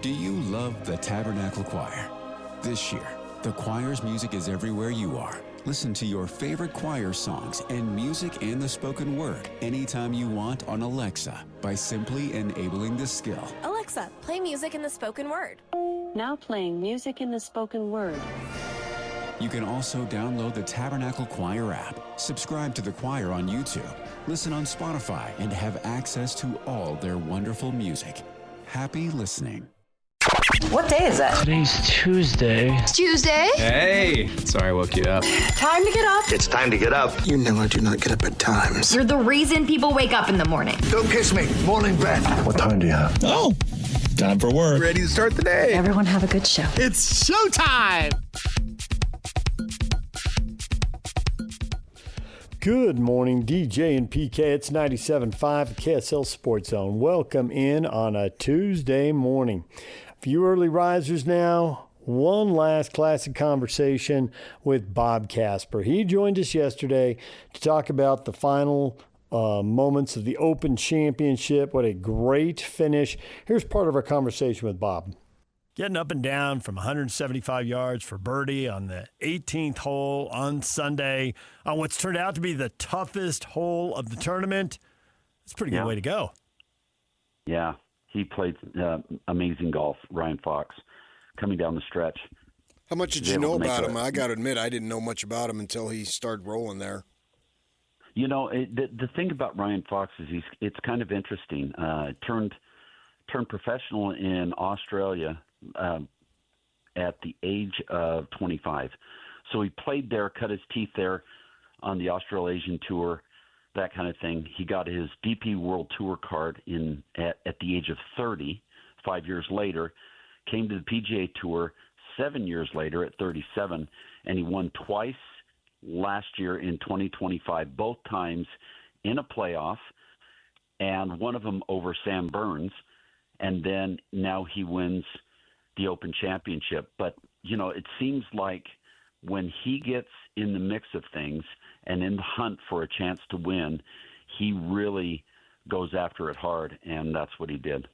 Do you love the Tabernacle Choir? This year, the choir's music is everywhere you are. Listen to your favorite choir songs and music and the spoken word anytime you want on Alexa by simply enabling the skill. Alexa, play music in the spoken word. Now playing music in the spoken word. You can also download the Tabernacle Choir app, subscribe to the choir on YouTube, listen on Spotify, and have access to all their wonderful music. Happy listening. What day is it? Today's Tuesday. It's Tuesday. Hey! Sorry I woke you up. Time to get up. It's time to get up. You know I do not get up at times. You're the reason people wake up in the morning. Don't kiss me. Morning breath. What time do you have? Oh, time for work. Ready to start the day. Everyone have a good show. It's showtime! Good morning, DJ and PK. It's 97.5 KSL Sports Zone. Welcome in on a Tuesday morning. For you early risers now, one last classic conversation with Bob Casper. He joined us yesterday to talk about the final moments of the Open Championship. What a great finish. Here's part of our conversation with Bob. Getting up and down from 175 yards for birdie on the 18th hole on Sunday on what's turned out to be the toughest hole of the tournament. It's a pretty good way to go. Yeah, he played amazing golf, Ryan Fox, coming down the stretch. How much did you know about him? I got to admit, I didn't know much about him until he started rolling there. You know, the thing about Ryan Fox is it's kind of interesting. Turned professional in Australia at the age of 25. So he played there, cut his teeth there on the Australasian Tour, that kind of thing. He got his DP World Tour card at the age of 30, 5 years later, came to the PGA Tour 7 years later at 37, and he won twice last year in 2025, both times in a playoff, and one of them over Sam Burns. And then now he wins the Open Championship. But, you know, it seems like when he gets in the mix of things and in the hunt for a chance to win, he really goes after it hard, and that's what he did.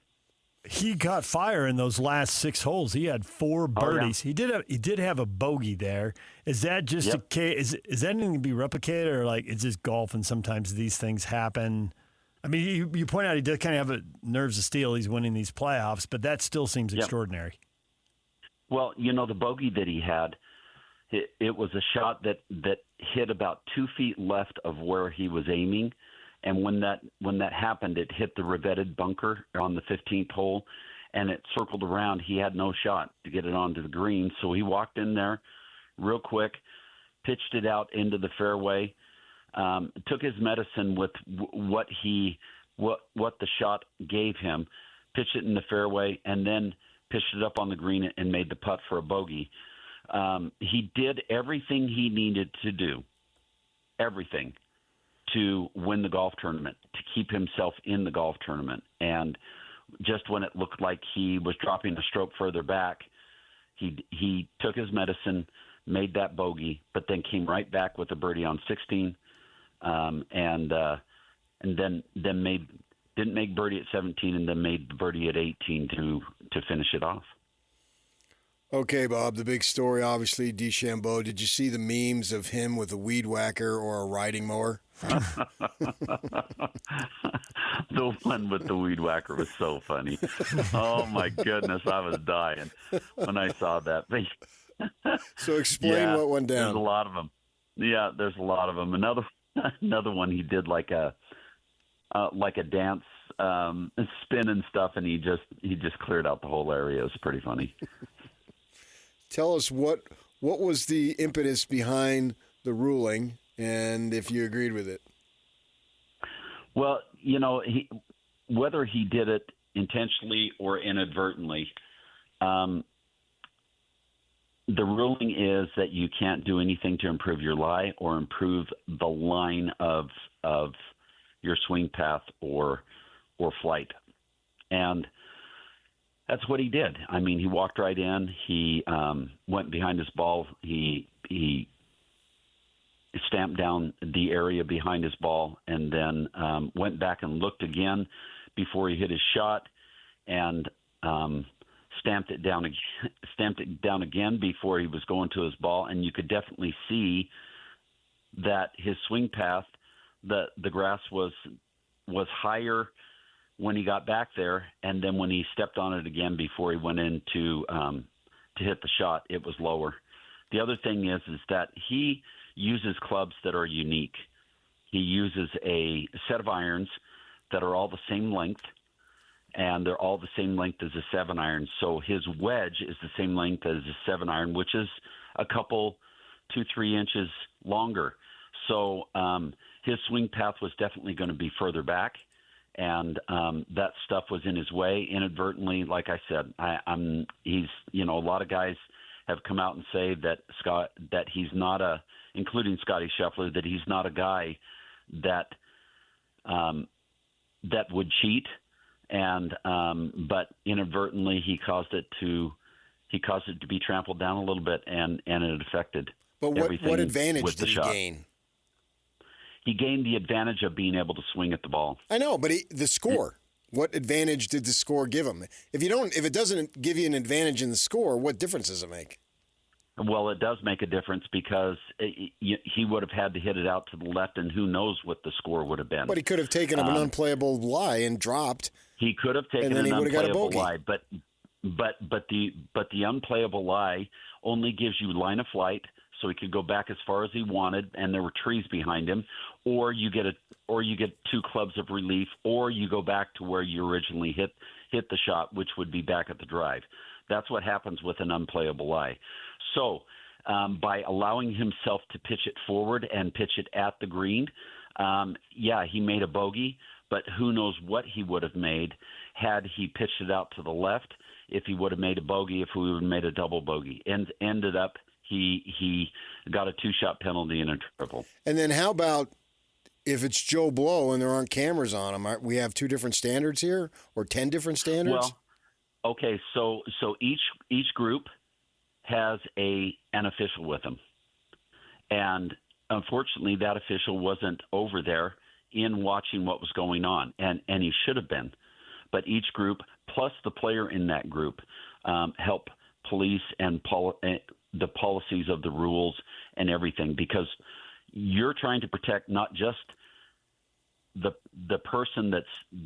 He got fire in those last 6 holes. He had 4 birdies. He did have a bogey there. Is that just a case? Is that anything to be replicated, or like it's just golf and sometimes these things happen? I mean, you point out he does kind of have nerves of steel. He's winning these playoffs, but that still seems extraordinary. Well, you know, the bogey that he had, it was a shot that hit about 2 feet left of where he was aiming, and when that happened, it hit the revetted bunker on the 15th hole, and it circled around. He had no shot to get it onto the green, so he walked in there real quick, pitched it out into the fairway. Took his medicine with what the shot gave him, pitched it in the fairway, and then pitched it up on the green and made the putt for a bogey. He did everything he needed to do, everything, to win the golf tournament, to keep himself in the golf tournament. And just when it looked like he was dropping a stroke further back, he took his medicine, made that bogey, but then came right back with a birdie on 16. And then didn't make birdie at 17, and then made the birdie at 18 to finish it off. Okay, Bob, the big story, obviously, DeChambeau. Did you see the memes of him with a weed whacker or a riding mower? The one with the weed whacker was so funny. Oh, my goodness, I was dying when I saw that. So explain what went down. There's a lot of them. Yeah, there's a lot of them. Another one, he did like a dance spin and stuff, and he just cleared out the whole area. It was pretty funny. Tell us what was the impetus behind the ruling, and if you agreed with it. Well, you know, whether he did it intentionally or inadvertently, the ruling is that you can't do anything to improve your lie or improve the line of your swing path or flight. And that's what he did. I mean, he walked right in. He went behind his ball. He stamped down the area behind his ball, and then went back and looked again before he hit his shot, and stamped it down again before he was going to his ball, and you could definitely see that his swing path, the grass was higher when he got back there, and then when he stepped on it again before he went in to hit the shot, it was lower. The other thing is that he uses clubs that are unique. He uses a set of irons that are all the same length, and they're all the same length as a 7-iron. So his wedge is the same length as a 7-iron, which is a couple, 2-3 inches longer. So his swing path was definitely going to be further back, and that stuff was in his way inadvertently. Like I said, he's a lot of guys have come out and say that he's not including Scotty Scheffler, that he's not a guy that would cheat, and but inadvertently he caused it to be trampled down a little bit, and it affected. But what advantage did he gain? He gained the advantage of being able to swing at the ball. I know, but the score. What advantage did the score give him? If it doesn't give you an advantage in the score, what difference does it make? Well, it does make a difference because he would have had to hit it out to the left, and who knows what the score would have been. But he could have taken an unplayable lie and dropped. He could have taken an unplayable lie, but the unplayable lie only gives you line of flight, so he could go back as far as he wanted, and there were trees behind him, or you get 2 clubs of relief, or you go back to where you originally hit the shot, which would be back at the drive. That's what happens with an unplayable lie. So by allowing himself to pitch it forward and pitch it at the green, he made a bogey, but who knows what he would have made had he pitched it out to the left, if he would have made a bogey, if he would have made a double bogey. And ended up he got a 2-shot penalty and a triple. And then how about if it's Joe Blow and there aren't cameras on him? We have 2 different standards here, or 10 different standards? Well, okay, so each group has an official with them, and unfortunately that official wasn't over there in watching what was going on, and he should have been. But each group, plus the player in that group, help police and the policies of the rules and everything, because you're trying to protect not just the person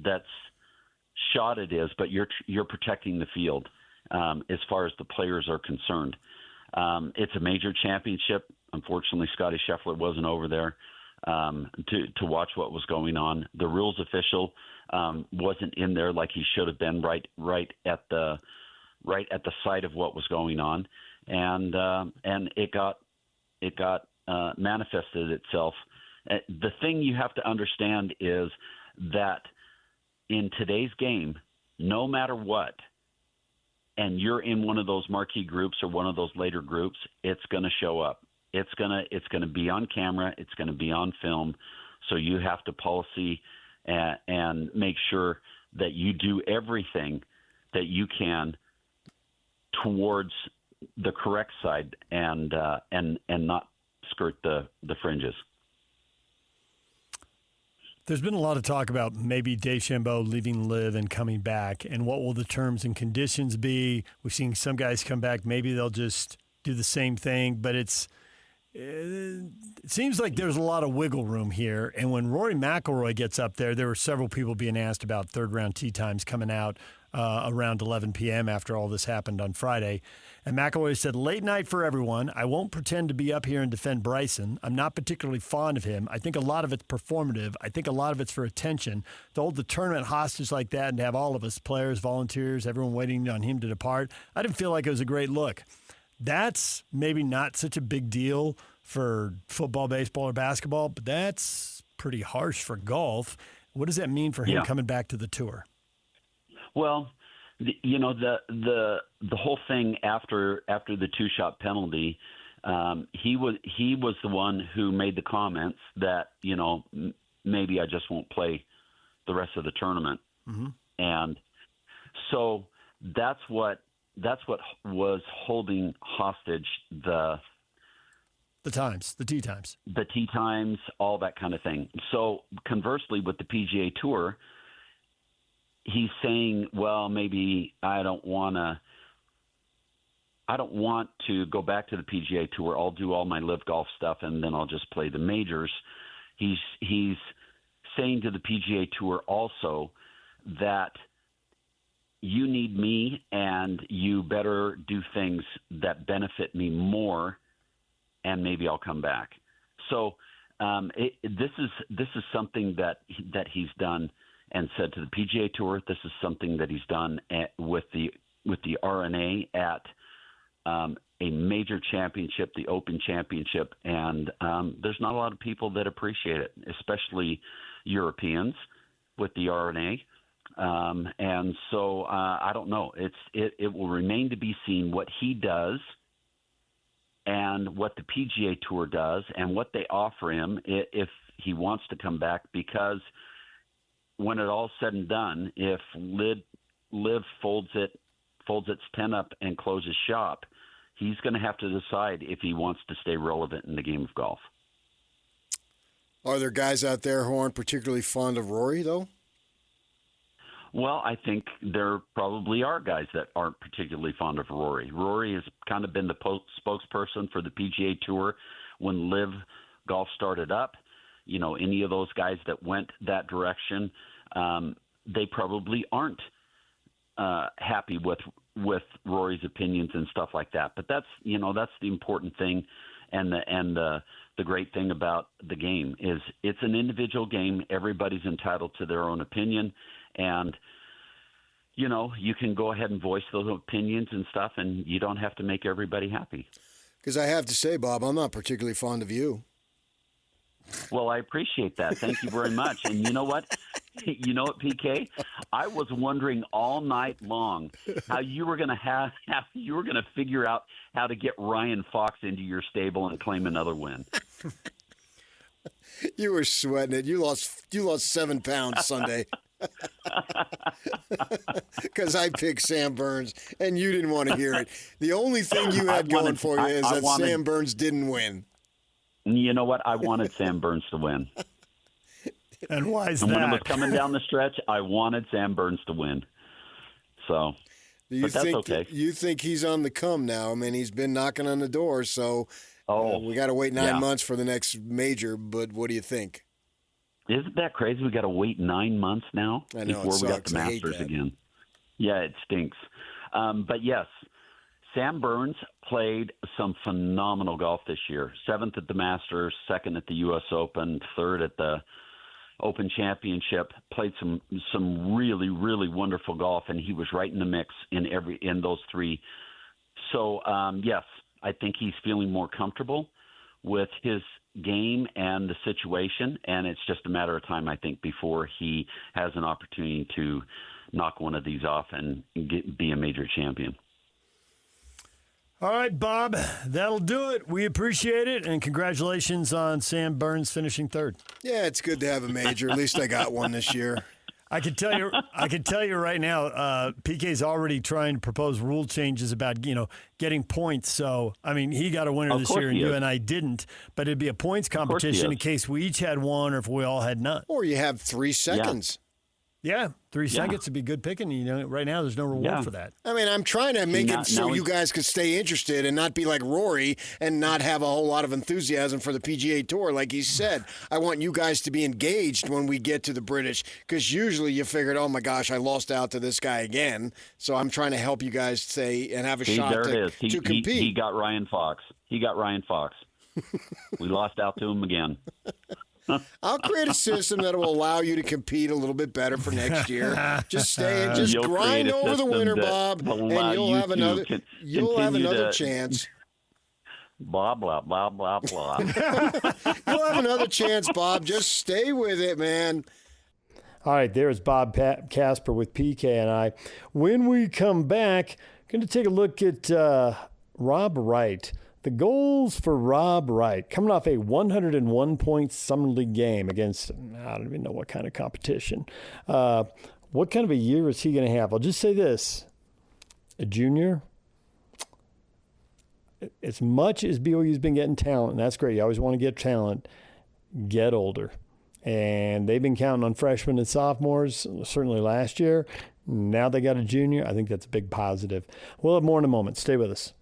that's shot it is, but you're protecting the field as far as the players are concerned. It's a major championship. Unfortunately, Scotty Scheffler wasn't over there to watch what was going on. The rules official wasn't in there like he should have been, right at the site of what was going on, and it got manifested itself. The thing you have to understand is that in today's game, no matter what, and you're in one of those marquee groups or one of those later groups, it's going to show up. It's going to be on camera. It's going to be on film. So you have to policy and make sure that you do everything that you can towards the correct side and not skirt the fringes. There's been a lot of talk about maybe DeChambeau leaving LIV and coming back, and what will the terms and conditions be? We've seen some guys come back. Maybe they'll just do the same thing, but it seems like there's a lot of wiggle room here. And when Rory McIlroy gets up there were several people being asked about third-round tee times coming out around 11 p.m. after all this happened on Friday. And McIlroy said, "Late night for everyone. I won't pretend to be up here and defend Bryson. I'm not particularly fond of him. I think a lot of it's performative. I think a lot of it's for attention. To hold the tournament hostage like that and to have all of us, players, volunteers, everyone waiting on him to depart, I didn't feel like it was a great look." That's maybe not such a big deal for football, baseball, or basketball, but that's pretty harsh for golf. What does that mean for him coming back to the tour? Well, the whole thing after the 2-shot penalty, he was the one who made the comments that maybe I just won't play the rest of the tournament, and so that's what was holding hostage the tee times, all that kind of thing. So conversely, with the PGA Tour, he's saying, well, maybe I don't want to I don't want to go back to the PGA Tour. I'll do all my live golf stuff, and then I'll just play the majors. He's saying to the PGA Tour also that you need me, and you better do things that benefit me more, and maybe I'll come back. So this is something that he's done and said to the PGA Tour. This is something that he's done with the R&A at a major championship, the Open Championship, and there's not a lot of people that appreciate it, especially Europeans with the R&A. And so I don't know. It will remain to be seen what he does and what the PGA Tour does and what they offer him if he wants to come back, because when it all's said and done, if Liv folds its tent up and closes shop, he's going to have to decide if he wants to stay relevant in the game of golf. Are there guys out there who aren't particularly fond of Rory, though? Well, I think there probably are guys that aren't particularly fond of Rory. Rory has kind of been the spokesperson for the PGA Tour when Liv Golf started up. You know, any of those guys that went that direction, they probably aren't happy with Rory's opinions and stuff like that. But that's the important thing, and the great thing about the game is it's an individual game. Everybody's entitled to their own opinion, and you can go ahead and voice those opinions and stuff, and you don't have to make everybody happy. Because I have to say, Bob, I'm not particularly fond of you. Well, I appreciate that. Thank you very much. And you know what? PK? I was wondering all night long how you were going to figure out how to get Ryan Fox into your stable and claim another win. You were sweating it. You lost 7 pounds Sunday. Because I picked Sam Burns, and you didn't want to hear it. The only thing you had going for you is that Sam Burns didn't win. You know what? I wanted Sam Burns to win. And why is and that? When it was coming down the stretch, I wanted Sam Burns to win. So, that's okay. You think he's on the come now? I mean, he's been knocking on the door, so we got to wait 9 months for the next major. But what do you think? Isn't that crazy? We got to wait 9 months now before we got the Masters again. Yeah, it stinks. But yes, Sam Burns played some phenomenal golf this year. 7th at the Masters, 2nd at the U.S. Open, 3rd at the Open Championship. Played some really, really wonderful golf, and he was right in the mix in those 3. So yes, I think he's feeling more comfortable with his game and the situation, and it's just a matter of time, I think, before he has an opportunity to knock one of these off and be a major champion. All right, Bob, that'll do it. We appreciate it, and congratulations on Sam Burns finishing 3rd. Yeah, it's good to have a major. At least I got one this year. I can tell you right now, PK's already trying to propose rule changes about, getting points. So, I mean, he got a winner this year, and you and I didn't. But it'd be a points competition in case we each had one or if we all had none. Or you have 3 seconds. Yeah, 3 seconds would be good picking. Right now there's no reward for that. I mean, I'm trying to make it so you guys could stay interested and not be like Rory and not have a whole lot of enthusiasm for the PGA Tour. Like he said, I want you guys to be engaged when we get to the British, because usually you figured, oh my gosh, I lost out to this guy again. So I'm trying to help you guys stay and have a shot to compete. He got Ryan Fox. We lost out to him again. I'll create a system that will allow you to compete a little bit better for next year. Just stay and just grind over the winter, Bob, and you'll have another chance. Blah, blah, blah, blah, blah. You'll have another chance, Bob. Just stay with it, man. All right, there's Bob Casper with PK and I. When we come back, going to take a look at Rob Wright. The goals for Rob Wright, coming off a 101-point Summer League game against, I don't even know what kind of competition. What kind of a year is he going to have? I'll just say this. A junior, as much as BYU's been getting talent, and that's great, you always want to get talent, get older. And they've been counting on freshmen and sophomores, certainly last year. Now they got a junior. I think that's a big positive. We'll have more in a moment. Stay with us.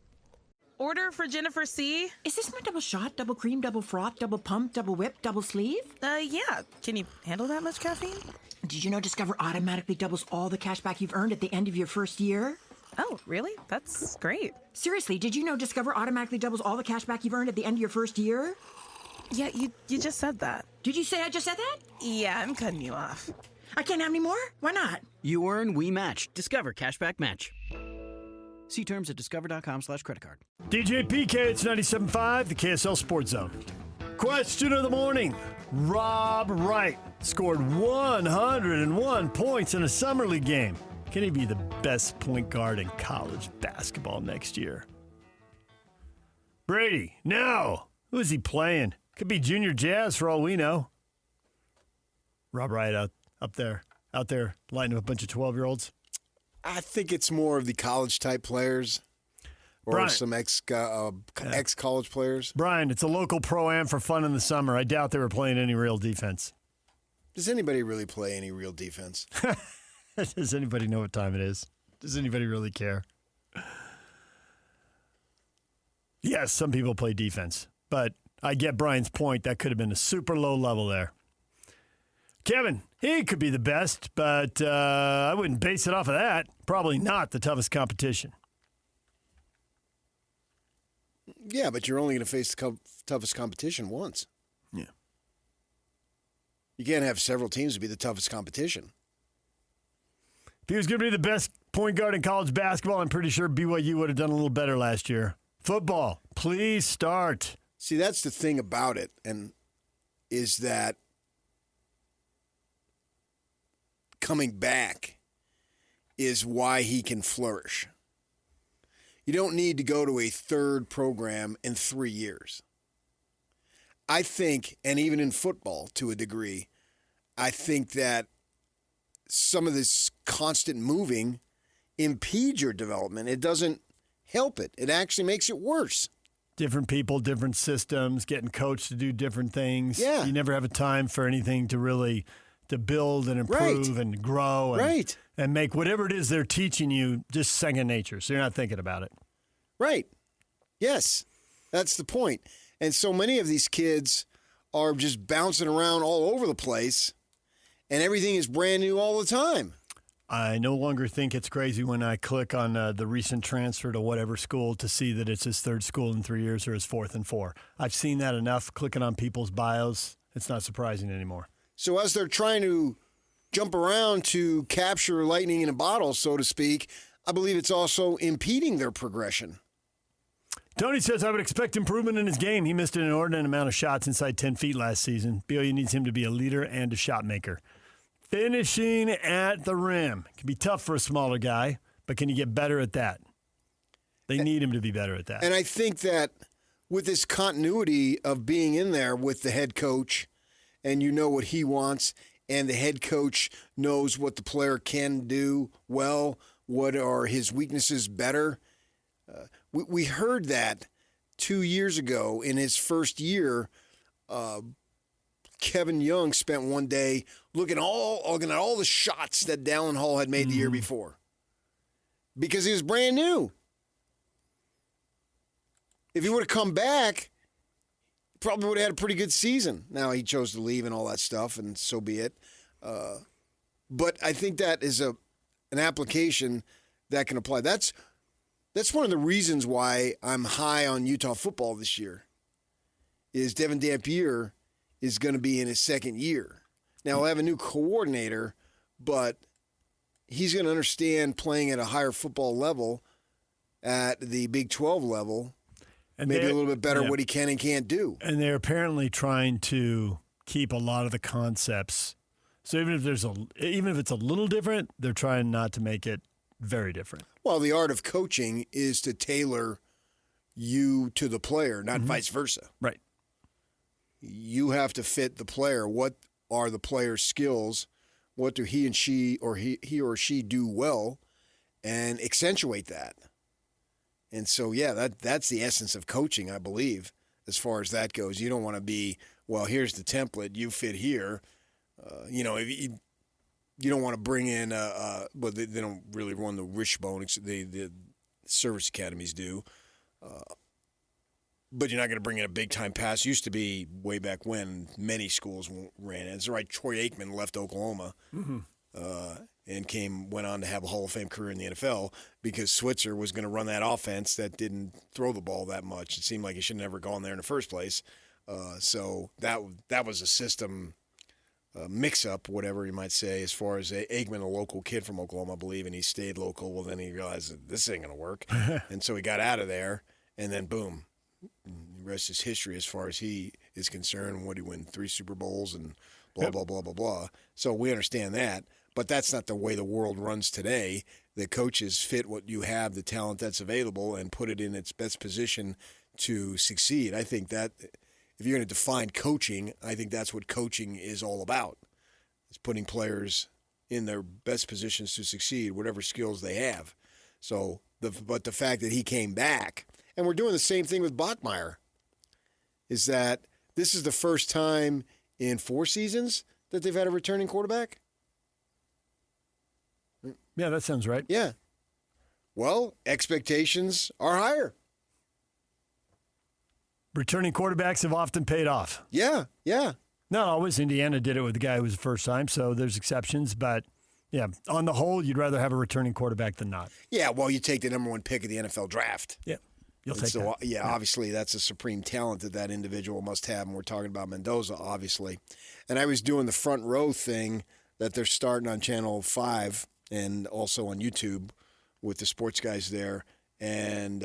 order for Jennifer C. Is this my double shot, double cream, double froth, double pump, double whip, double sleeve? Yeah. Can you handle that much caffeine? Did you know Discover automatically doubles all the cash back you've earned at the end of your first year? Oh, really? That's great. Seriously, did you know Discover automatically doubles all the cash back you've earned at the end of your first year? Yeah, you just said that. Did you say I just said that? Yeah, I'm cutting you off. I can't have any more? Why not? You earn, we match. Discover Cashback Match. See terms at discover.com/creditcard. DJ PK, it's 97.5, the KSL Sports Zone. Question of the morning. Rob Wright scored 101 points in a summer league game. Can he be the best point guard in college basketball next year? Brady, no. Who is he playing? Could be Junior Jazz for all we know. Rob Wright out there lighting up a bunch of 12-year-olds. I think it's more of the college-type players or Brian. some ex-college players. Brian, it's a local pro-am for fun in the summer. I doubt they were playing any real defense. Does anybody really play any real defense? Does anybody know what time it is? Does anybody really care? Yes, some people play defense, but I get Brian's point. That could have been a super low level there. Kevin, he could be the best, but I wouldn't base it off of that. Probably not the toughest competition. Yeah, but you're only going to face the toughest competition once. Yeah. You can't have several teams to be the toughest competition. If he was going to be the best point guard in college basketball, I'm pretty sure BYU would have done a little better last year. Football, please start. See, that's the thing about it, and is that coming back is why he can flourish. You don't need to go to a third program in 3 years. I think, and even in football to a degree, I think that some of this constant moving impedes your development. It doesn't help it. It actually makes it worse. Different people, different systems, getting coached to do different things. Yeah. You never have a time for anything to really to build and improve and grow and make whatever it is they're teaching you just second nature. So you're not thinking about it. Right. Yes. That's the point. And so many of these kids are just bouncing around all over the place, and everything is brand new all the time. I no longer think it's crazy when I click on the recent transfer to whatever school to see that it's his third school in 3 years or his fourth in 4. I've seen that enough clicking on people's bios. It's not surprising anymore. So as they're trying to jump around to capture lightning in a bottle, so to speak, I believe it's also impeding their progression. Tony says, I would expect improvement in his game. He missed an inordinate amount of shots inside 10 feet last season. BYU needs him to be a leader and a shot maker. Finishing at the rim. Can be tough for a smaller guy, but can you get better at that? They need him to be better at that. And I think that with this continuity of being in there with the head coach, and you know what he wants, and the head coach knows what the player can do well, what are his weaknesses better. We heard that 2 years ago in his first year. Kevin Young spent one day looking at all the shots that Dallin Hall had made the year before because he was brand new. If he would have come back, he probably would have had a pretty good season. Now he chose to leave and all that stuff, and so be it. But I think that is an application that can apply. That's one of the reasons why I'm high on Utah football this year. Is Devin Dampier is going to be in his second year. Now, he'll have a new coordinator, but he's going to understand playing at a higher football level at the Big 12 level, and maybe a little bit better what he can and can't do. And they're apparently trying to keep a lot of the concepts. So even if it's a little different, they're trying not to make it very different. Well, the art of coaching is to tailor you to the player, not vice versa. Right. You have to fit the player. What are the player's skills? What do he or she do well, and accentuate that? And so, yeah, that's the essence of coaching, I believe, as far as that goes. You don't want to be, well, here's the template, you fit here. You don't want to bring in, they don't really run the wishbone, the service academies do. but you're not going to bring in a big-time pass. Used to be way back when many schools ran it. It's right. Troy Aikman left Oklahoma and went on to have a Hall of Fame career in the NFL because Switzer was going to run that offense that didn't throw the ball that much. It seemed like he should have never gone there in the first place. So that was a system mix-up, whatever you might say, as far as Aikman, a local kid from Oklahoma, I believe, and he stayed local. Well, then he realized that this ain't going to work. And so he got out of there, and then boom. The rest is history as far as he is concerned. What he won 3 Super Bowls and blah, blah, blah, blah, blah. So we understand that. But that's not the way the world runs today. The coaches fit what you have, the talent that's available, and put it in its best position to succeed. I think that if you're going to define coaching, I think that's what coaching is all about. It's putting players in their best positions to succeed, whatever skills they have. So, but the fact that he came back, and we're doing the same thing with Bachmeier, is that this is the first time in 4 seasons that they've had a returning quarterback? Yeah, that sounds right. Yeah. Well, expectations are higher. Returning quarterbacks have often paid off. Yeah, yeah. Not always. Indiana did it with the guy who was the first time, so there's exceptions. But, yeah, on the whole, you'd rather have a returning quarterback than not. Yeah, well, you take the number 1 pick of the NFL draft. Yeah, you'll take that. Yeah, obviously that's a supreme talent that individual must have, and we're talking about Mendoza, obviously. And I was doing the front row thing that they're starting on Channel 5 and also on YouTube with the sports guys there. And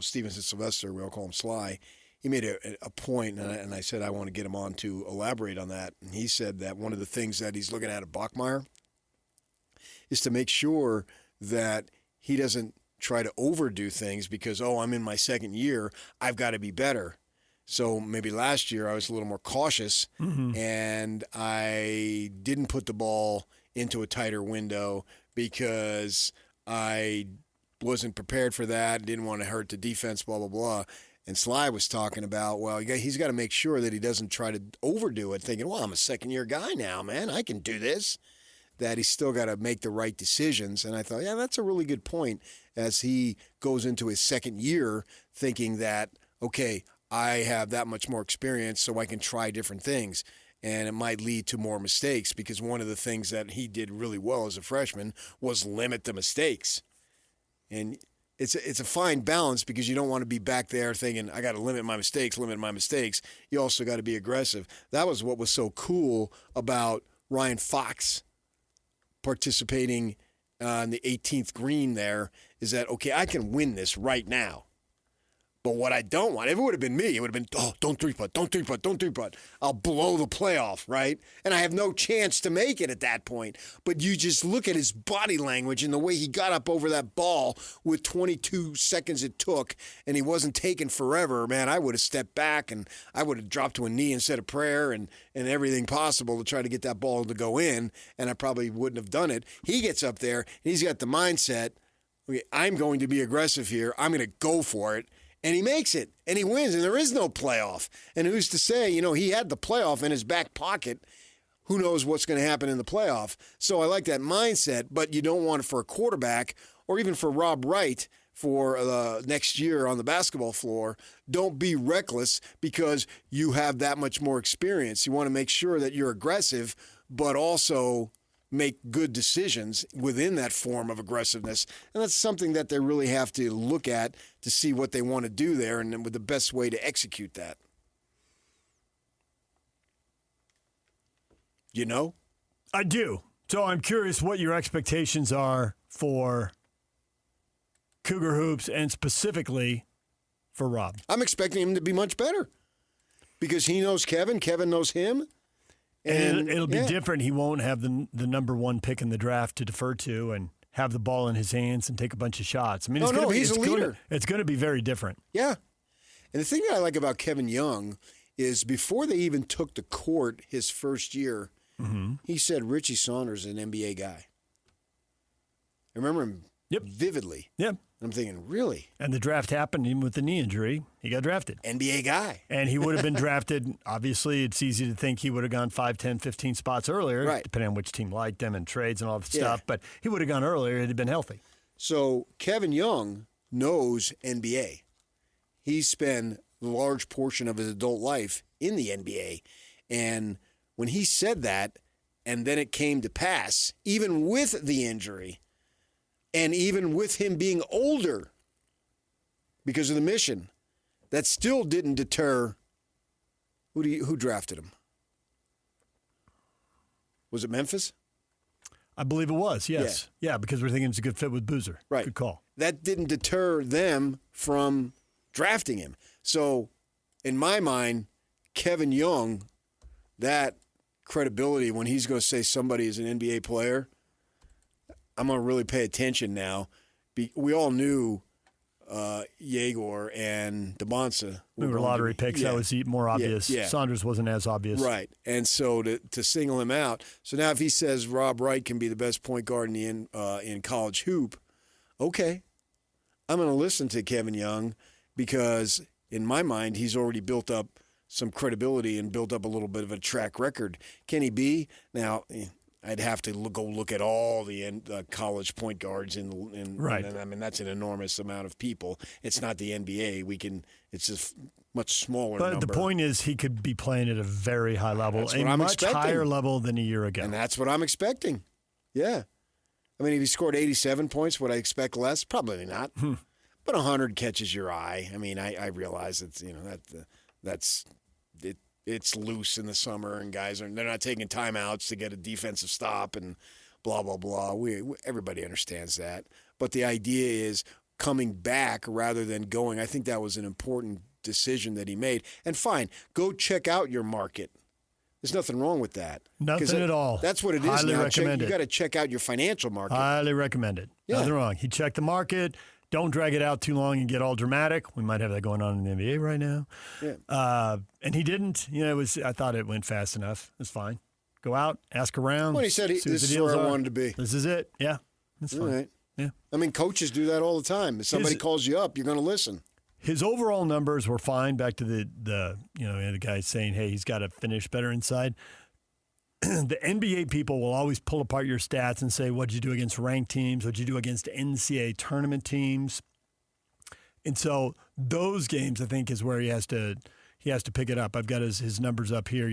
Stevenson Sylvester, we all call him Sly, he made a point, and I said I want to get him on to elaborate on that. And he said that one of the things that he's looking at Bachmeier is to make sure that he doesn't try to overdo things because, I'm in my second year, I've got to be better. So maybe last year I was a little more cautious, and I didn't put the ball into a tighter window because I wasn't prepared for that, didn't want to hurt the defense, blah, blah, blah. And Sly was talking about, well, he's got to make sure that he doesn't try to overdo it, thinking, well, I'm a second-year guy now, man. I can do this. That he's still got to make the right decisions. And I thought, yeah, that's a really good point as he goes into his second year thinking that, okay, I have that much more experience so I can try different things. And it might lead to more mistakes because one of the things that he did really well as a freshman was limit the mistakes. And it's a fine balance because you don't want to be back there thinking, I got to limit my mistakes. You also got to be aggressive. That was what was so cool about Ryan Fox participating on the 18th green there is that, okay, I can win this right now. But what I don't want, if it would have been me, it would have been, don't three-putt. I'll blow the playoff, right? And I have no chance to make it at that point. But you just look at his body language and the way he got up over that ball with 22 seconds it took, and he wasn't taking forever, man, I would have stepped back and I would have dropped to a knee instead of prayer and everything possible to try to get that ball to go in, and I probably wouldn't have done it. He gets up there, and he's got the mindset, okay, I'm going to be aggressive here. I'm going to go for it. And he makes it, and he wins, and there is no playoff. And who's to say, he had the playoff in his back pocket. Who knows what's going to happen in the playoff? So I like that mindset, but you don't want it for a quarterback or even for Rob Wright for next year on the basketball floor. Don't be reckless because you have that much more experience. You want to make sure that you're aggressive, but also make good decisions within that form of aggressiveness. And that's something that they really have to look at to see what they want to do there and then with the best way to execute that. I do. So I'm curious what your expectations are for Cougar Hoops and specifically for Rob. I'm expecting him to be much better because he knows Kevin knows him. And it'll be different. He won't have the number 1 pick in the draft to defer to and have the ball in his hands and take a bunch of shots. I mean, he's a leader. It's going to be very different. Yeah. And the thing that I like about Kevin Young is before they even took the court his first year, he said Richie Saunders is an NBA guy. I remember him vividly. Yep. I'm thinking, really? And the draft happened even with the knee injury. He got drafted. NBA guy. And he would have been drafted. Obviously, it's easy to think he would have gone 5, 10, 15 spots earlier, right, depending on which team liked him and trades and all that stuff. But he would have gone earlier. He'd have been healthy. So Kevin Young knows NBA. he spent a large portion of his adult life in the NBA. And when he said that, and then it came to pass, even with the injury, and even with him being older because of the mission, that still didn't deter who drafted him. Was it Memphis? I believe it was, yes. Yeah, because we're thinking it's a good fit with Boozer. Right. Good call. That didn't deter them from drafting him. So, in my mind, Kevin Young, that credibility when he's going to say somebody is an NBA player, I'm going to really pay attention now. We all knew Yegor and DeMonsa. We were lottery picks. That was more obvious. Yeah. Saunders wasn't as obvious. Right. And so to single him out. So now if he says Rob Wright can be the best point guard in college hoop, okay. I'm going to listen to Kevin Young because in my mind he's already built up some credibility and built up a little bit of a track record. Can he be? Now, I'd have to go look at all the college point guards right. And I mean, that's an enormous amount of people. It's not the NBA. It's just much smaller But number. the point is he could be playing at a very high level, That's what I'm much expecting. higher level than a year ago. And that's what I'm expecting. Yeah. I mean, if he scored 87 points, would I expect less? Probably not. But 100 catches your eye. I mean, I realize it's, that's it. It's loose in the summer, and they're not taking timeouts to get a defensive stop and blah, blah, blah. Everybody understands that. But the idea is coming back rather than going. I think that was an important decision that he made. And fine, go check out your market. There's nothing wrong with that. Nothing at all. That's what it is Highly now. recommend it. You got to check out your financial market. Highly recommend it. Yeah. Nothing wrong. He checked the market. Don't drag it out too long and get all dramatic. We might have that going on in the NBA right now. Yeah. And he didn't. I thought it went fast enough. It's fine. Go out, ask around. Well, he said this is where I wanted to be. This is it. Yeah. That's fine. All right. Yeah. I mean, coaches do that all the time. If somebody calls you up, you're going to listen. His overall numbers were fine. Back to the guy saying, hey, he's got to finish better inside. The NBA people will always pull apart your stats and say, what'd you do against ranked teams? What'd you do against NCAA tournament teams? And so those games, I think, is where he has to pick it up. I've got his numbers up here,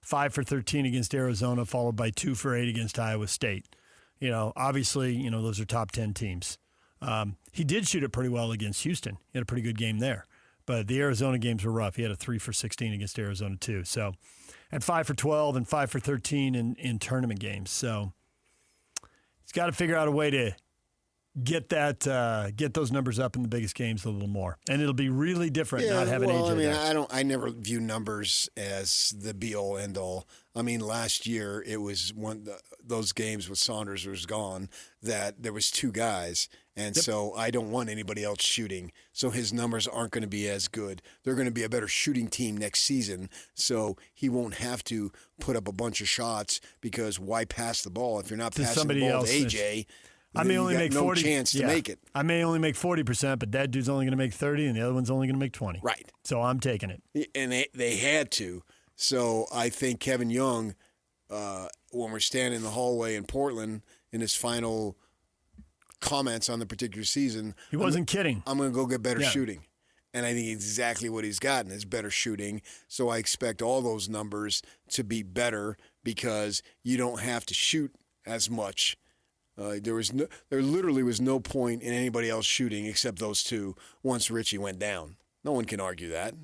5 for 13 against Arizona, followed by 2 for 8 against Iowa State. Obviously, those are top 10 teams. He did shoot it pretty well against Houston. He had a pretty good game there. But the Arizona games were rough. He had a 3 for 16 against Arizona, too. So, and 5 for 12 and 5 for 13 in tournament games. So he's got to figure out a way to get those numbers up in the biggest games a little more. And it'll be really different not having AJ there. I never view numbers as the be-all, end-all. I mean, last year it was those games with Saunders was gone that there was 2 guys. And so I don't want anybody else shooting. So his numbers aren't going to be as good. They're going to be a better shooting team next season. So he won't have to put up a bunch of shots because why pass the ball if you're not passing the ball to AJ? I may only make 40. Chance to make it. I may only make 40%, but that dude's only going to make 30, and the other one's only going to make 20. Right. So I'm taking it. And they had to. So I think Kevin Young, when we're standing in the hallway in Portland in his final comments on the particular season, he wasn't kidding. I'm going to go get better shooting. And I think exactly what he's gotten is better shooting. So I expect all those numbers to be better because you don't have to shoot as much. There literally was no point in anybody else shooting except those 2 once Richie went down. No one can argue that.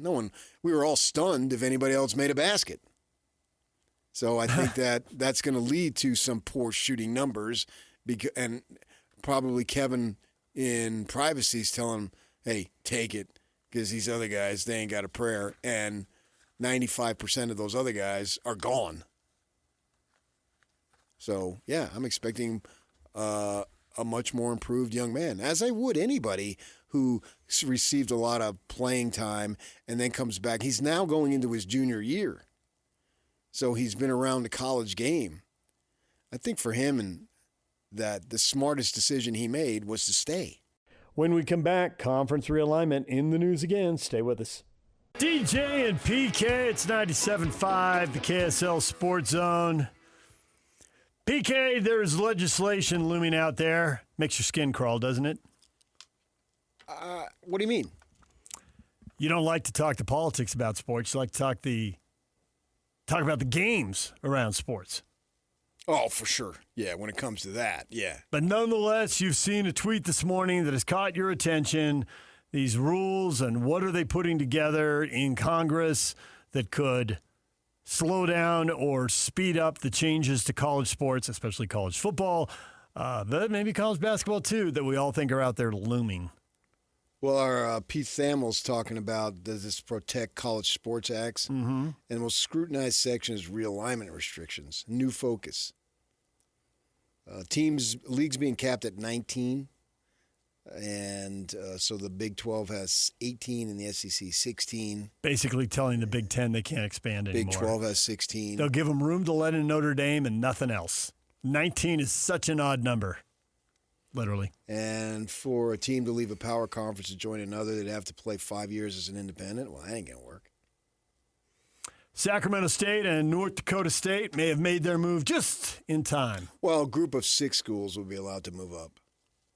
We were all stunned if anybody else made a basket. So I think that's going to lead to some poor shooting numbers, and probably Kevin in privacy is telling him, hey, take it, because these other guys, they ain't got a prayer, and 95% of those other guys are gone. So, yeah, I'm expecting a much more improved young man, as I would anybody who received a lot of playing time and then comes back. He's now going into his junior year. So he's been around the college game. I think for him and that the smartest decision he made was to stay. When we come back, conference realignment in the news again. Stay with us. DJ and PK, it's 97.5, the KSL Sports Zone. PK, there's legislation looming out there. Makes your skin crawl, doesn't it? What do you mean? You don't like to talk the politics about sports. You like to talk about the games around sports. Oh, for sure. Yeah, when it comes to that, yeah. But nonetheless, you've seen a tweet this morning that has caught your attention. These rules and what are they putting together in Congress that could slow down or speed up the changes to college sports, especially college football, but maybe college basketball too, that we all think are out there looming. Well, our Pete Thamel's talking about, does this protect college sports acts? Mm-hmm. And the most scrutinized section is realignment restrictions, new focus. Leagues being capped at 19. And so the Big 12 has 18 and the SEC 16. Basically telling the Big 10 they can't expand anymore. Big 12 has 16. They'll give them room to let in Notre Dame and nothing else. 19 is such an odd number, literally. And for a team to leave a power conference to join another, they'd have to play 5 years as an independent. Well, that ain't going to work. Sacramento State and North Dakota State may have made their move just in time. Well, a group of 6 schools will be allowed to move up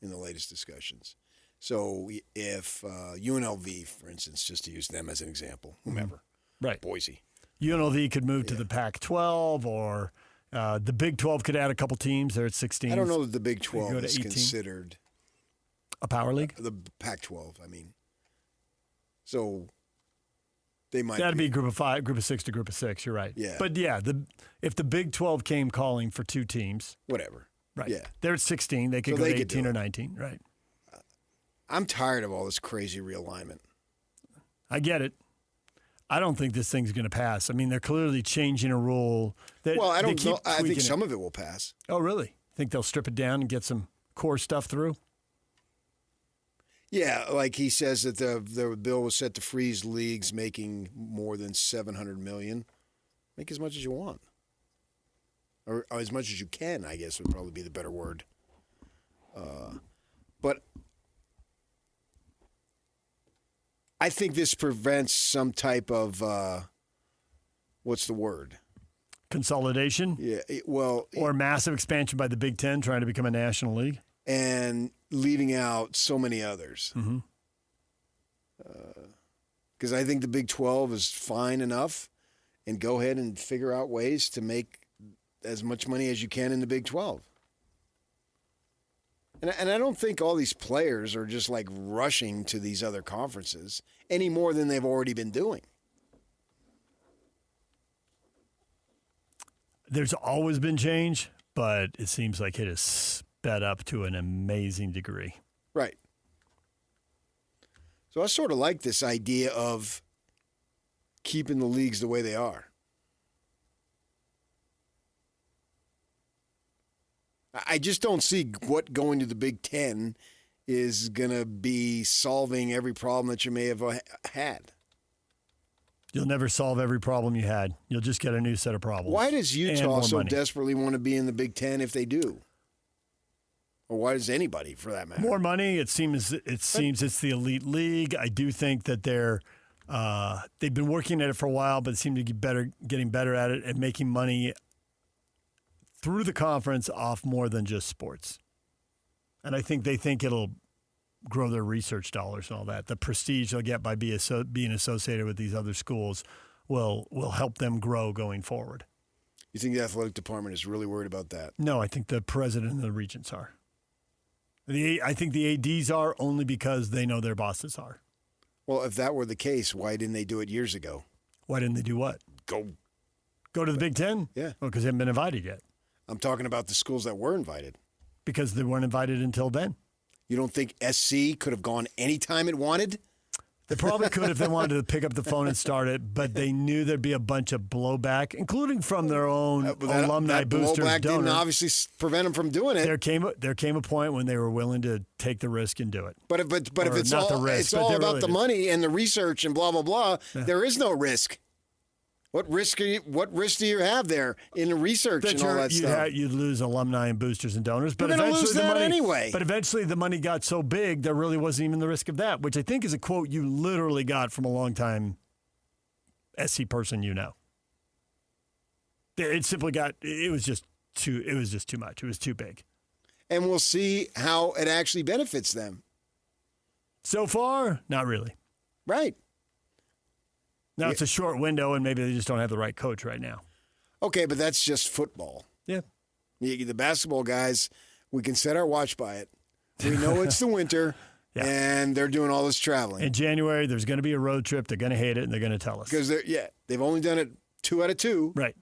in the latest discussions. So if UNLV, for instance, just to use them as an example, whomever, right, Boise. UNLV could move to the Pac-12 or the Big 12 could add a couple teams. They're at 16. I don't know that the Big 12 is considered a power league. The Pac-12, I mean. So they might. That'd be group of 5, group of 6 to group of 6. You're right. Yeah. But yeah, if the Big 12 came calling for 2 teams, whatever. Right. Yeah. They're at 16. They could go to 18 or 19. Right. I'm tired of all this crazy realignment. I get it. I don't think this thing's going to pass. I mean, they're clearly changing a rule. Well, I don't know. I think some of it will pass. Oh, really? Think they'll strip it down and get some core stuff through? Yeah, like he says that the bill was set to freeze leagues making more than $700 million. Make as much as you want. Or as much as you can, I guess would probably be the better word. But I think this prevents some type of, what's the word? Consolidation? Yeah, or massive expansion by the Big Ten trying to become a national league. And leaving out so many others. Mm-hmm. Because I think the Big 12 is fine enough, and go ahead and figure out ways to make as much money as you can in the Big 12. And I don't think all these players are just like rushing to these other conferences any more than they've already been doing. There's always been change, but it seems like it is sped up to an amazing degree. Right. So I sort of like this idea of keeping the leagues the way they are. I just don't see what going to the Big Ten is going to be solving every problem that you may have had. You'll never solve every problem you had. You'll just get a new set of problems. Why does Utah so money. desperately want to be in the Big Ten if they do? Or why does anybody, for that matter? More money. It seems it's the elite league. I do think that they've been working at it for a while, but seem to get getting better at it and making money through the conference off more than just sports. And I think they think it'll grow their research dollars and all that. The prestige they'll get by being associated with these other schools will help them grow going forward. You think the athletic department is really worried about that? No, I think the president and the regents are. I think the ADs are only because they know their bosses are. Well, if that were the case, why didn't they do it years ago? Why didn't they do what? Go to the Big Ten? Yeah. Well, because they haven't been invited yet. I'm talking about the schools that were invited. Because they weren't invited until then. You don't think SC could have gone anytime it wanted? They probably could if they wanted to pick up the phone and start it, but they knew there'd be a bunch of blowback, including from their own alumni boosters. Blowback donors. didn't obviously prevent them from doing it. There came a point when they were willing to take the risk and do it. But if it's all about the money and the research and blah blah blah, there is no risk. What risk do you have there in the research and all that stuff? You'd lose alumni and boosters and donors, but You're gonna lose that anyway. But eventually, the money got so big there really wasn't even the risk of that, which I think is a quote you literally got from a longtime SC person you know. It simply got it was just too much. It was too big. And we'll see how it actually benefits them. So far, not really. Right. Now, it's a short window, and maybe they just don't have the right coach right now. Okay, but that's just football. Yeah. The basketball guys, we can set our watch by it. We know it's the winter, and they're doing all this traveling. In January, there's going to be a road trip. They're going to hate it, and they're going to tell us. Because they've only done it 2 out of 2. Right.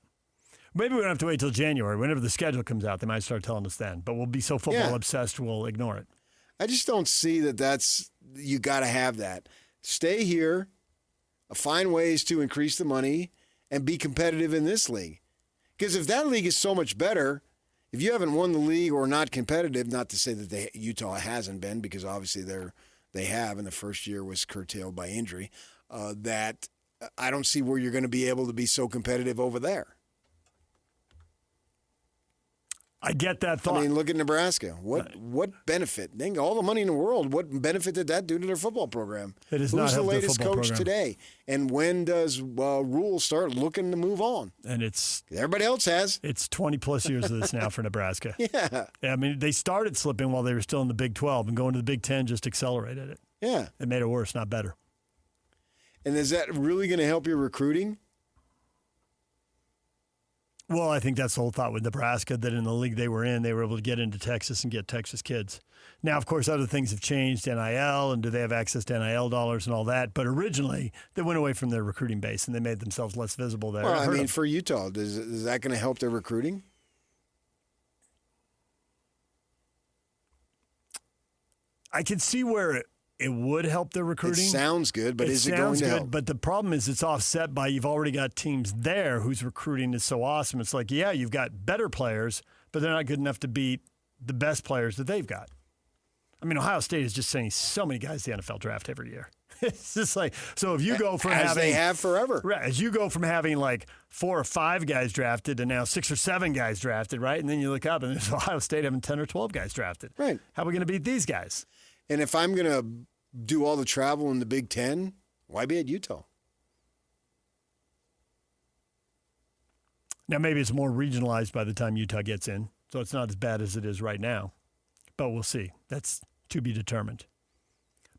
Maybe we don't have to wait till January. Whenever the schedule comes out, they might start telling us then. But we'll be so football obsessed, we'll ignore it. I just don't see that's you got to have that. Stay here, find ways to increase the money, and be competitive in this league. Because if that league is so much better, if you haven't won the league or not competitive, not to say that Utah hasn't been, because obviously they have, and the first year was curtailed by injury, that I don't see where you're going to be able to be so competitive over there. I get that thought. I mean, look at Nebraska. What benefit? Dang, all the money in the world. What benefit did that do to their football program? It is Who's not the latest football coach program today? And when does Rule start looking to move on? And everybody else has. It's 20-plus years of this now for Nebraska. Yeah. I mean, they started slipping while they were still in the Big 12, and going to the Big 10 just accelerated it. Yeah. It made it worse, not better. And is that really going to help your recruiting? Well, I think that's the whole thought with Nebraska, that in the league they were in, they were able to get into Texas and get Texas kids. Now, of course, other things have changed, NIL, and do they have access to NIL dollars and all that? But originally, they went away from their recruiting base, and they made themselves less visible there. Well, I mean, for Utah, is that going to help their recruiting? I can see where it would help their recruiting. It sounds good, but is it going to help? But the problem is it's offset by you've already got teams there whose recruiting is so awesome. It's like, yeah, you've got better players, but they're not good enough to beat the best players that they've got. I mean, Ohio State is just sending so many guys to the NFL draft every year. It's just like, so if you go from as they have forever. Right, as you go from having like 4 or 5 guys drafted to now 6 or 7 guys drafted, right? And then you look up and there's Ohio State having 10 or 12 guys drafted. Right. How are we going to beat these guys? And if I'm going to do all the travel in the Big Ten, why be at Utah? Now, maybe it's more regionalized by the time Utah gets in, so it's not as bad as it is right now. But we'll see. That's to be determined.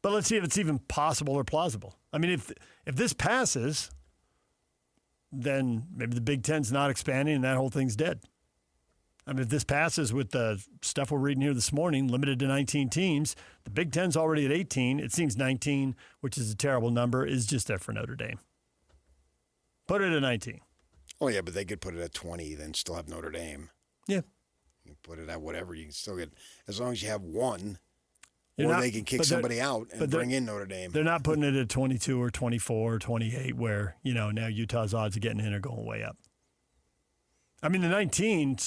But let's see if it's even possible or plausible. I mean, if this passes, then maybe the Big Ten's not expanding and that whole thing's dead. I mean, if this passes with the stuff we're reading here this morning, limited to 19 teams, the Big Ten's already at 18. It seems 19, which is a terrible number, is just there for Notre Dame. Put it at 19. Oh, yeah, but they could put it at 20, then still have Notre Dame. Yeah. You can put it at whatever. You can still get, as long as you have one, they can kick somebody out and bring in Notre Dame. They're not putting it at 22 or 24 or 28 where, now Utah's odds of getting in are going way up. I mean, the 19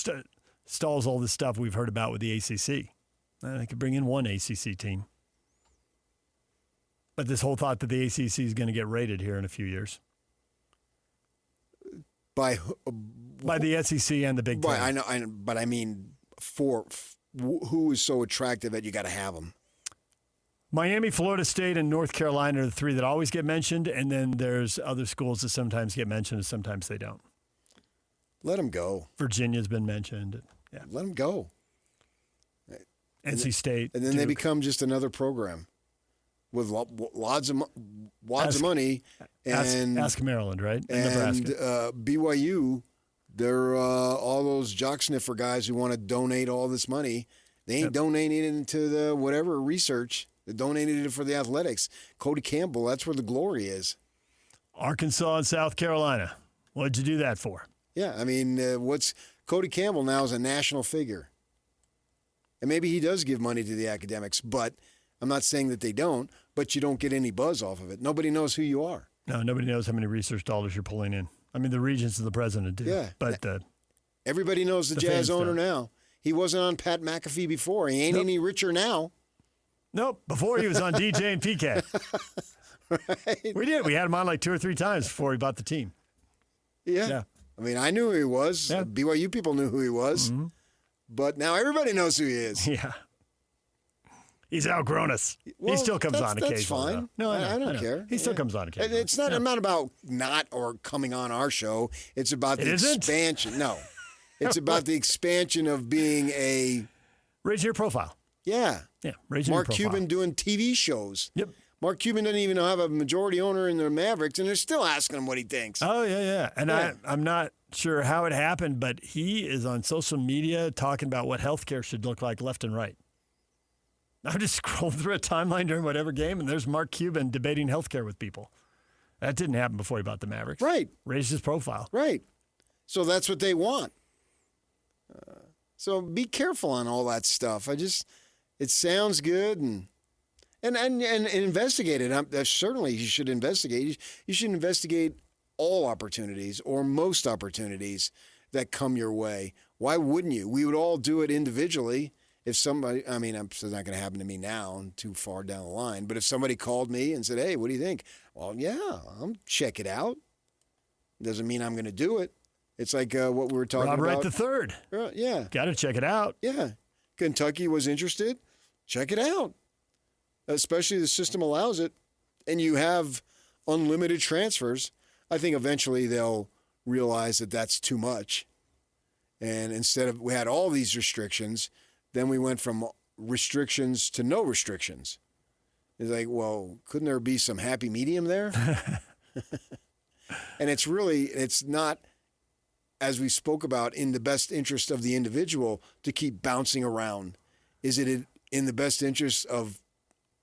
stalls all this stuff we've heard about with the ACC. They could bring in one ACC team. But this whole thought that the ACC is going to get rated here in a few years. By the SEC and the Big Ten. I know, but I mean, for who is so attractive that you got to have them? Miami, Florida State, and North Carolina are the 3 that always get mentioned, and then there's other schools that sometimes get mentioned and sometimes they don't. Let them go. Virginia's been mentioned. Yeah. Let them go. NC State. And then Duke. they become just another program with lots of money. And ask Maryland, right? And Nebraska. BYU, they're all those jock sniffer guys who want to donate all this money. They ain't donating it into the whatever research. They donated it for the athletics. Cody Campbell, that's where the glory is. Arkansas and South Carolina. What'd you do that for? Yeah, I mean, what's Cody Campbell now is a national figure. And maybe he does give money to the academics, but I'm not saying that they don't, but you don't get any buzz off of it. Nobody knows who you are. No, nobody knows how many research dollars you're pulling in. I mean, the regents and the president do. Yeah. But everybody knows the Jazz owner now. He wasn't on Pat McAfee before. He ain't any richer now. Nope. Before he was on DJ and PK. Right. We did. We had him on like 2 or 3 times before he bought the team. Yeah. I mean, I knew who he was. Yeah. BYU people knew who he was. Mm-hmm. But now everybody knows who he is. Yeah. He's outgrown us. Well, he still comes on occasionally. That's fine. No, I don't care. He still comes on occasionally. It's not. I'm not about not or coming on our show. It's about the expansion. No. It's about the expansion of being a... Raise your profile. Yeah. Yeah, raise your Mark profile. Cuban doing TV shows. Yep. Mark Cuban doesn't even have a majority owner in the Mavericks, and they're still asking him what he thinks. Oh, yeah. And I'm not sure how it happened, but he is on social media talking about what healthcare should look like left and right. I just scrolled through a timeline during whatever game, and there's Mark Cuban debating healthcare with people. That didn't happen before he bought the Mavericks. Right. Raised his profile. Right. So that's what they want. So be careful on all that stuff. It sounds good and investigate it. Certainly you should investigate. You should investigate all opportunities or most opportunities that come your way. Why wouldn't you? We would all do it individually. If somebody, it's not going to happen to me now. I'm too far down the line. But if somebody called me and said, hey, what do you think? Well, yeah, I'll check it out. Doesn't mean I'm going to do it. It's like what we were talking about. Rob Wright III. Yeah. Got to check it out. Yeah. Kentucky was interested. Check it out. Especially the system allows it. And you have unlimited transfers. I think eventually they'll realize that that's too much. And instead of, we had all these restrictions, then we went from restrictions to no restrictions. It's like, well, couldn't there be some happy medium there? And it's not, as we spoke about, in the best interest of the individual to keep bouncing around. Is it in the best interest of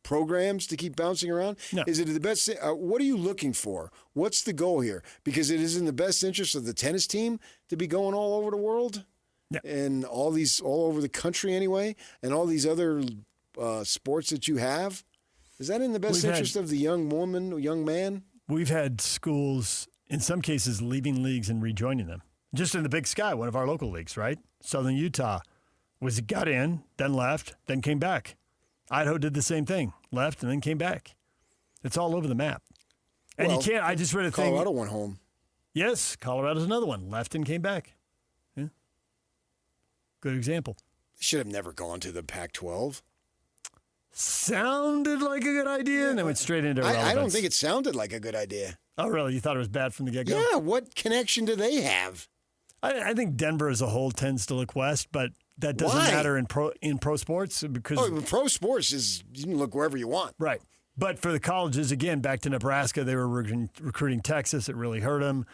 programs to keep bouncing around? No. Is it the best? What are you looking for? What's the goal here? Because it is in the best interest of the tennis team to be going all over the world. Yeah. And all over the country anyway, and all these other sports that you have. Is that in the best interest of the young woman or young man? We've had schools, in some cases, leaving leagues and rejoining them. Just in the Big Sky, one of our local leagues, right? Southern Utah got in, then left, then came back. Idaho did the same thing, left and then came back. It's all over the map. And you can't, I just read a thing. Colorado went home. Yes, Colorado's another one. Left and came back. Yeah. Good example. Should have never gone to the Pac-12. Sounded like a good idea, and then went straight into irrelevance. I don't think it sounded like a good idea. Oh, really? You thought it was bad from the get-go? Yeah, what connection do they have? I think Denver as a whole tends to look west, but that doesn't matter in pro sports because pro sports is you can look wherever you want. Right. But for the colleges, again, back to Nebraska, they were recruiting Texas. It really hurt them.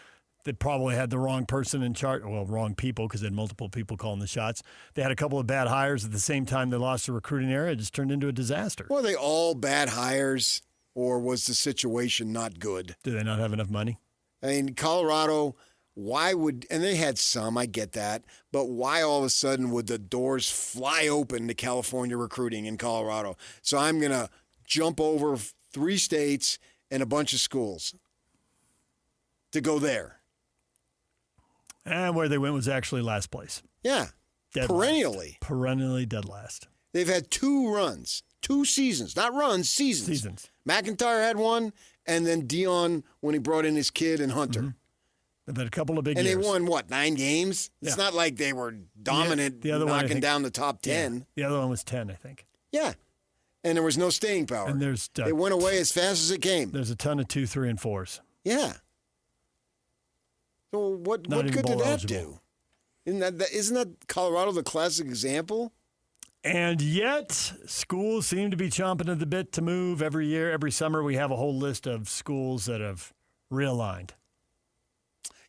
They probably had the wrong person in charge. Well, wrong people because they had multiple people calling the shots. They had a couple of bad hires at the same time they lost the recruiting area. It just turned into a disaster. Were they all bad hires, or was the situation not good? Do they not have enough money? I mean, Colorado, and they had some, I get that, but why all of a sudden would the doors fly open to California recruiting in Colorado? So I'm going to jump over 3 states and a bunch of schools to go there. And where they went was actually last place. Yeah. Perennially. Last. Perennially dead last. They've had 2 runs, 2 seasons, not runs, seasons. McIntyre had one, and then Dion when he brought in his kid and Hunter. Mm-hmm. They've had a couple of big years. And they won, 9 games? Yeah. It's not like they were dominant, the other knocking down the top 10. Yeah. The other one was 10, I think. Yeah. And there was no staying power. And it went away as fast as it came. There's a ton of 2, 3, and 4s. Yeah. So what good did that do? Isn't that Colorado the classic example? And yet, schools seem to be chomping at the bit to move every year. Every summer, we have a whole list of schools that have realigned.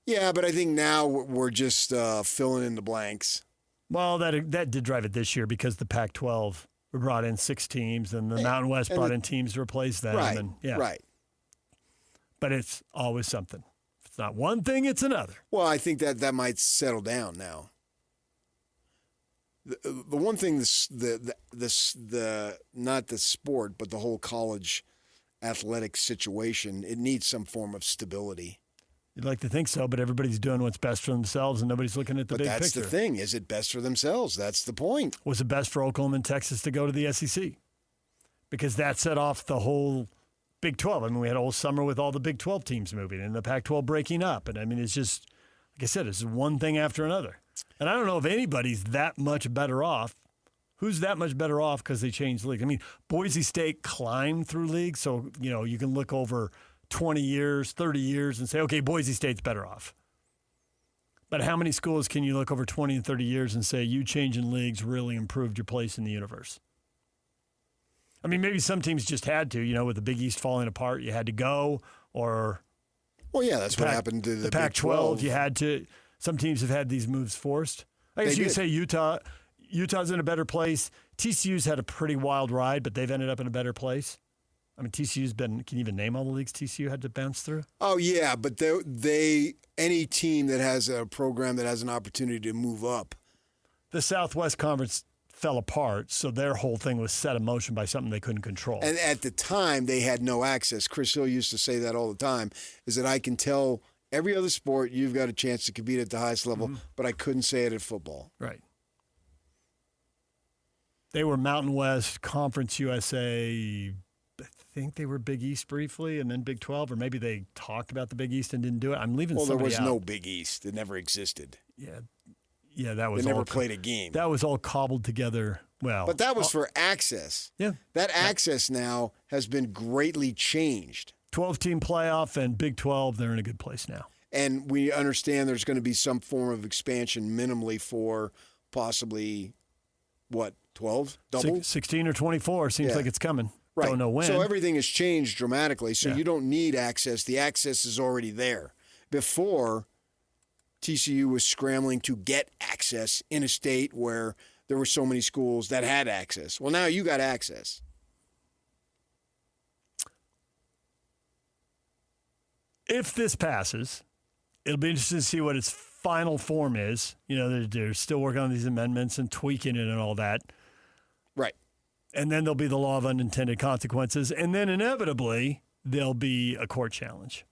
Yeah, but I think now we're just filling in the blanks. Well, that did drive it this year because the Pac-12 brought in 6 teams, and the Mountain West brought in teams to replace them. Right, right. But it's always something. If it's not one thing, it's another. Well, I think that might settle down now. The one thing, the not the sport, but the whole college athletic situation, it needs some form of stability. You'd like to think so, but everybody's doing what's best for themselves, and nobody's looking at the big picture. But that's the thing. Is it best for themselves? That's the point. Was it best for Oklahoma and Texas to go to the SEC? Because that set off the whole Big 12. I mean, we had a whole summer with all the Big 12 teams moving and the Pac-12 breaking up. And, I mean, it's just, like I said, it's one thing after another. And I don't know if anybody's that much better off. Who's that much better off because they changed leagues? I mean, Boise State climbed through leagues, so, you can look over 20 years, 30 years and say, okay, Boise State's better off. But how many schools can you look over 20 and 30 years and say you changing leagues really improved your place in the universe? I mean, maybe some teams just had to, with the Big East falling apart, you had to go, or... Well, yeah, that's what happened to the Pac-12. You had to... Some teams have had these moves forced. I guess you could say Utah's in a better place. TCU's had a pretty wild ride, but they've ended up in a better place. I mean, TCU's been... Can you even name all the leagues TCU had to bounce through? Oh, yeah, but any team that has a program that has an opportunity to move up. The Southwest Conference fell apart, so their whole thing was set in motion by something they couldn't control. And at the time, they had no access. Chris Hill used to say that all the time, is that I can tell every other sport you've got a chance to compete at the highest level, but I couldn't say it at football. Right. They were Mountain West, Conference USA. I think they were Big East briefly, and then Big 12, or maybe they talked about the Big East and didn't do it. I'm leaving somebody out. Well, there was no Big East. It never existed. Yeah, that was They never played a game. That was all cobbled together. Well, but that was for access. Yeah. That access now has been greatly changed. 12-team playoff and Big 12, they're in a good place now. And we understand there's going to be some form of expansion minimally for possibly, 12? Double? 16 or 24 seems like it's coming. Right. Don't know when. So everything has changed dramatically, so you don't need access. The access is already there. Before, TCU was scrambling to get access in a state where there were so many schools that had access. Well, now you got access. If this passes, it'll be interesting to see what its final form is. They're still working on these amendments and tweaking it and all that. Right. And then there'll be the law of unintended consequences. And then inevitably, there'll be a court challenge.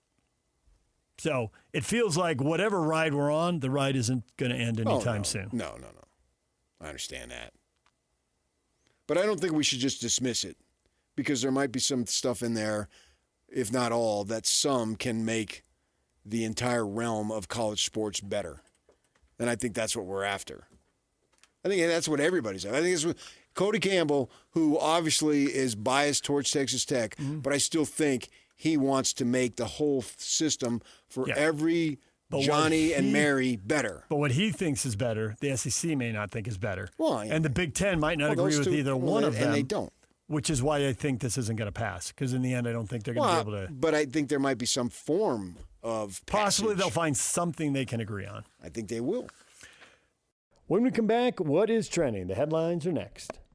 So it feels like whatever ride we're on, the ride isn't going to end anytime soon. No. I understand that. But I don't think we should just dismiss it, because there might be some stuff in there, if not all, that some can make the entire realm of college sports better. And I think that's what we're after. I think that's what everybody's after. I think it's what Cody Campbell, who obviously is biased towards Texas Tech, but I still think he wants to make the whole system for every Johnny and Mary better. But what he thinks is better, the SEC may not think is better. Well, and the Big Ten might not agree with either one of them. And they don't. Which is why I think this isn't going to pass, because in the end, I don't think they're going to be able to. But I think there might be some form of Possibly passage. they'll find something they can agree on. I think they will. When we come back, what is trending? The headlines are next.